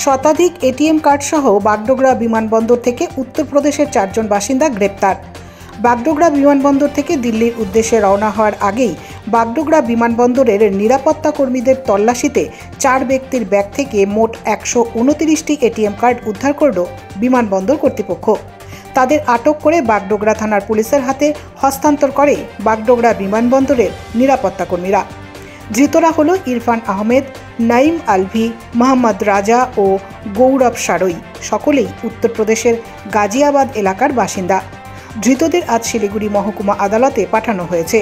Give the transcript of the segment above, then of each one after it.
শতাধিক ATM card সহ বাগডোগরা বিমানবন্দর থেকে উত্তরপ্রদেশের 4 জন বাসিন্দা গ্রেপ্তার। বাগডোগরা বিমানবন্দর থেকে দিল্লির উদ্দেশ্যে রওনা হওয়ার আগেই বাগডোগরা বিমানবন্দরের নিরাপত্তা কর্মীদের তল্লাশিতে 4 ব্যক্তির ব্যাগ থেকে মোট 129টি এটিএম কার্ড উদ্ধার করল বিমানবন্দর কর্তৃপক্ষ। তাদের আটক করে বাগডোগরা থানার পুলিশের হাতে হস্তান্তর করে বাগডোগরা বিমানবন্দরের নিরাপত্তা কর্মীরা। ধৃতরা হল ইরফান আহমেদ, নাইম আলভি, মোহাম্মদ রাজা ও গৌরব সারই। সকলেই উত্তরপ্রদেশের গাজিয়াবাদ এলাকার বাসিন্দা। ধৃতদের আজ শিলিগুড়ি মহকুমা আদালতে পাঠানো হয়েছে।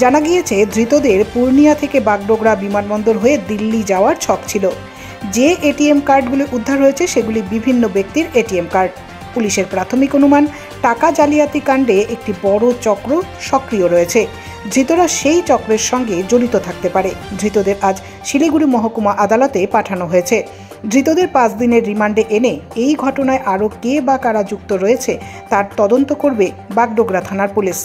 জানা গিয়েছে, ধৃতদের পূর্ণিয়া থেকে বাগডোগরা বিমানবন্দর হয়ে দিল্লি যাওয়ার ছক ছিল। যে এটিএম কার্ডগুলি উদ্ধার হয়েছে সেগুলি বিভিন্ন ব্যক্তির এটিএম কার্ড। পুলিশের প্রাথমিক অনুমান, টাকা জালিয়াতি কাণ্ডে একটি বড় চক্র সক্রিয় রয়েছে। ধৃতরা সেই চক্রের সঙ্গে জড়িত থাকতে পারে। ধৃতদের আজ শিলিগুড়ি মহকুমা আদালতে পাঠানো হয়েছে। ধৃতদের 5 দিনের রিমান্ডে এনে এই ঘটনায় আরও কে বা কারা যুক্ত রয়েছে তার তদন্ত করবে বাগডোগরা থানার পুলিশ।